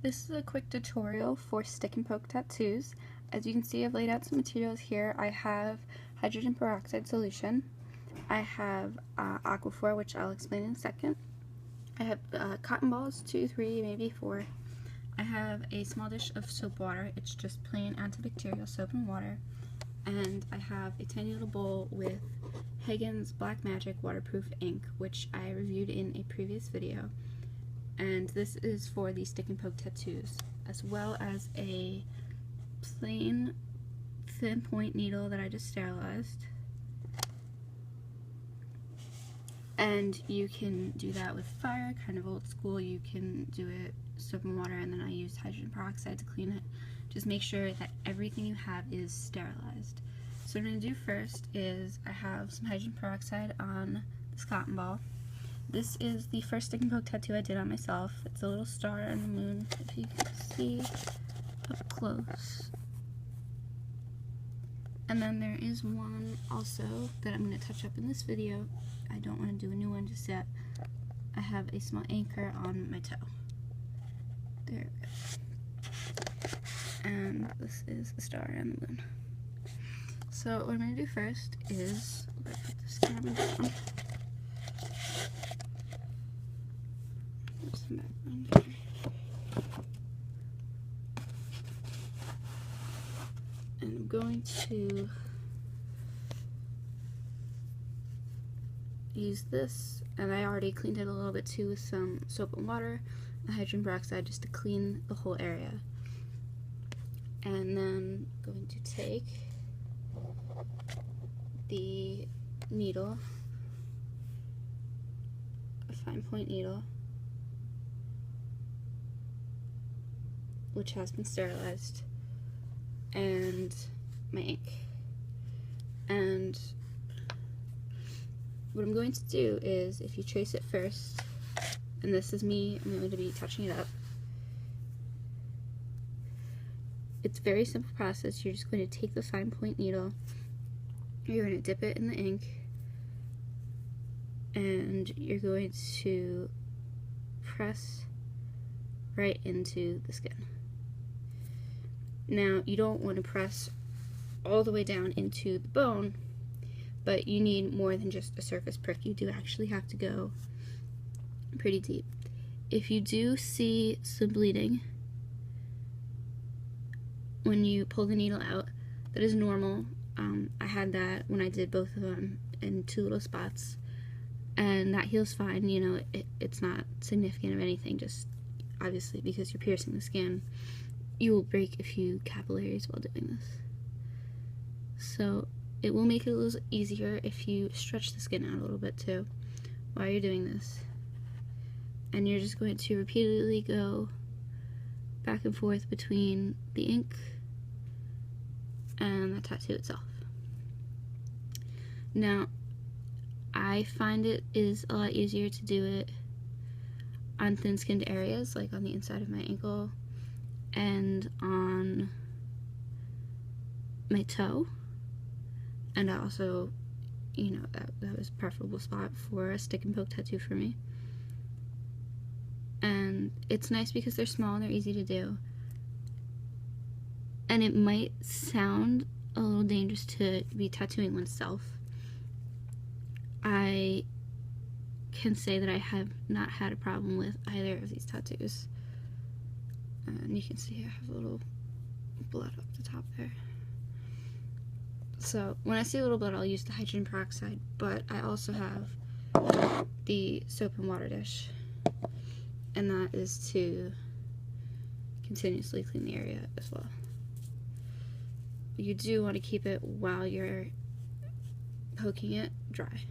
This is a quick tutorial for stick and poke tattoos. As you can see, I've laid out some materials here. I have hydrogen peroxide solution. I have Aquaphor, which I'll explain in a second. I have cotton balls, 2, 3, maybe 4. I have a small dish of soap water. It's just plain antibacterial soap and water. And I have a tiny little bowl with Higging's Black Magic waterproof ink, which I reviewed in a previous video. And this is for the stick and poke tattoos, as well as a plain thin point needle that I just sterilized. And you can do that with fire, kind of old school. You can do it soap and water, and then I use hydrogen peroxide to clean it. Just make sure that everything you have is sterilized. So what I'm going to do first is I have some hydrogen peroxide on this cotton ball. This is the first stick and poke tattoo I did on myself. It's a little star on the moon, if you can see up close. And then there is one also that I'm going to touch up in this video. I don't want to do a new one just yet. I have a small anchor on my toe. There we go. And this is the star on the moon. So what I'm going to do first is put this camera down. There's some background here. And I'm going to use this, and I already cleaned it a little bit too with some soap and water and hydrogen peroxide just to clean the whole area. And then I'm going to take the needle, a fine point needle, which has been sterilized, and my ink. And what I'm going to do is, if you trace it first, and this is me, I'm going to be touching it up. It's a very simple process. You're just going to take the fine point needle, you're going to dip it in the ink, and you're going to press right into the skin. Now, you don't want to press all the way down into the bone, but you need more than just a surface prick. You do actually have to go pretty deep. If you do see some bleeding when you pull the needle out, that is normal. I had that when I did both of them in 2 little spots, and that heals fine. You know, it's not significant of anything, just obviously because you're piercing the skin, you will break a few capillaries while doing this. So it will make it a little easier if you stretch the skin out a little bit too while you're doing this. And you're just going to repeatedly go back and forth between the ink and the tattoo itself. Now, I find it is a lot easier to do it on thin-skinned areas, like on the inside of my ankle and on my toe. And I also, you know, that was a preferable spot for a stick and poke tattoo for me. And it's nice because they're small and they're easy to do. And it might sound a little dangerous to be tattooing oneself. I can say that I have not had a problem with either of these tattoos. And you can see I have a little blood up the top there. So when I see a little blood, I'll use the hydrogen peroxide, but I also have the soap and water dish, and that is to continuously clean the area as well. But you do want to keep it, while you're poking it, dry.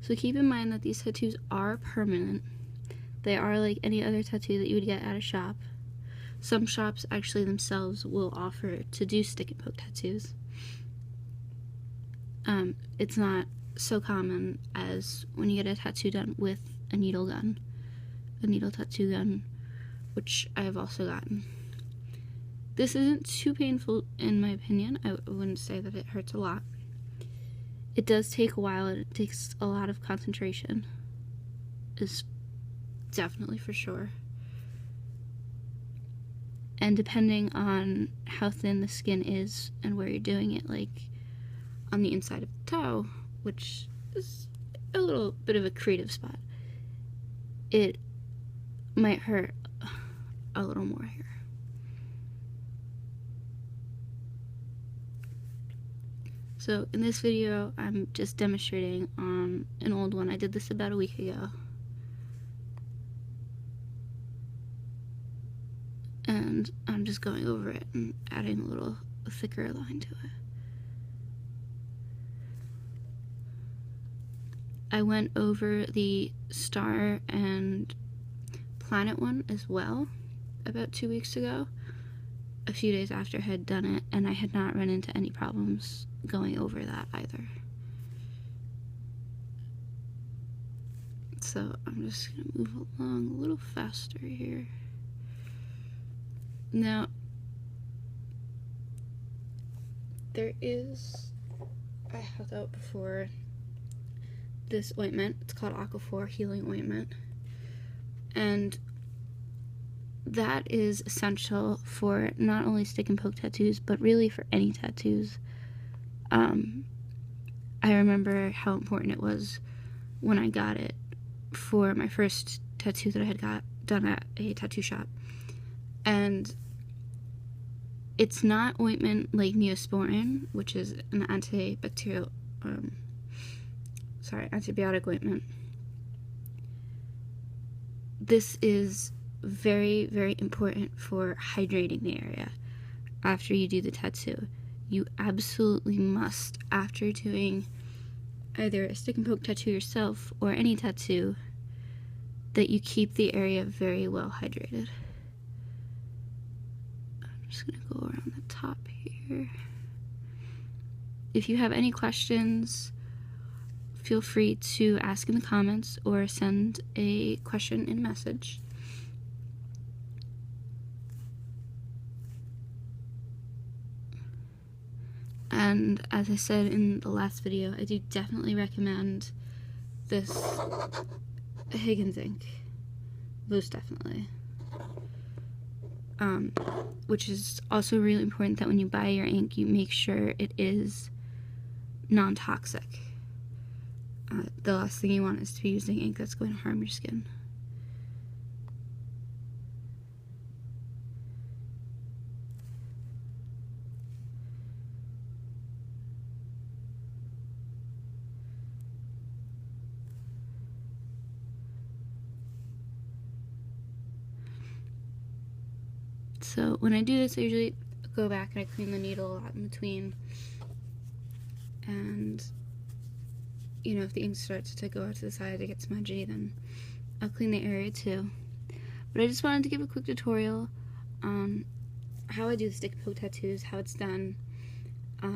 So keep in mind that these tattoos are permanent. They are like any other tattoo that you would get at a shop. Some shops actually themselves will offer to do stick and poke tattoos. It's not so common as when you get a tattoo done with a needle gun, a needle tattoo gun, which I have also gotten. This isn't too painful in my opinion. I wouldn't say that it hurts a lot. It does take a while. It takes a lot of concentration. Is definitely for sure. And depending on how thin the skin is and where you're doing it, like on the inside of the toe, which is a little bit of a creative spot, it might hurt a little more here. So in this video, I'm just demonstrating on an old one. I did this about a week ago. And I'm just going over it and adding a little thicker line to it. I went over the star and planet one as well about 2 weeks ago, a few days after I had done it, and I had not run into any problems going over that either. So I'm just gonna move along a little faster here. Now, there is, I held out before, this ointment. It's called Aquaphor Healing Ointment. And that is essential for not only stick and poke tattoos, but really for any tattoos. I remember how important it was when I got it for my first tattoo that I had got done at a tattoo shop. And it's not ointment like Neosporin, which is an antibiotic ointment. This is very, very important for hydrating the area after you do the tattoo. You absolutely must, after doing either a stick and poke tattoo yourself or any tattoo, that you keep the area very well hydrated. I'm just gonna go around the top here. If you have any questions, feel free to ask in the comments or send a question in a message. And as I said in the last video, I do definitely recommend this Higging ink. Most definitely. Which is also really important that when you buy your ink, you make sure it is non-toxic. The last thing you want is to be using ink that's going to harm your skin. So when I do this, I usually go back and I clean the needle a lot in between. And, you know, if the ink starts to go out to the side, it gets smudgy, then I'll clean the area too. But I just wanted to give a quick tutorial on how I do the stick and poke tattoos, how it's done,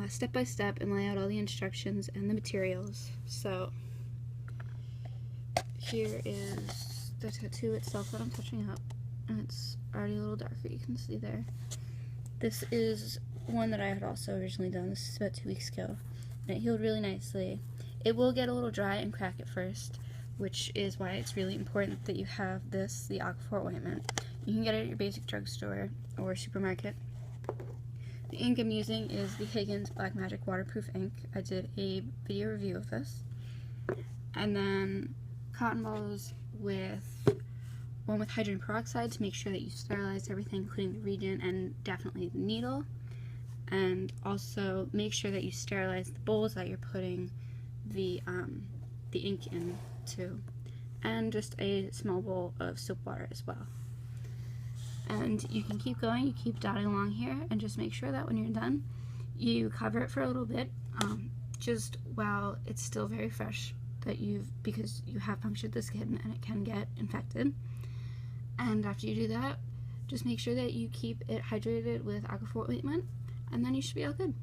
step by step, and lay out all the instructions and the materials. So here is the tattoo itself that I'm touching up, and it's already a little darker, you can see there. This is one that I had also originally done. This is about 2 weeks ago, and it healed really nicely. It will get a little dry and crack at first, which is why it's really important that you have this, the Aquaphor ointment. You can get it at your basic drugstore or supermarket. The ink I'm using is the Higgins Black Magic Waterproof ink. I did a video review of this. And then cotton balls with one with hydrogen peroxide to make sure that you sterilize everything, including the region and definitely the needle. And also make sure that you sterilize the bowls that you're putting the ink into. And just a small bowl of soap water as well. And you can keep going, you keep dotting along here, and just make sure that when you're done, you cover it for a little bit, just while it's still very fresh, because you have punctured the skin and it can get infected. And after you do that, just make sure that you keep it hydrated with Aquaphor ointment, and then you should be all good.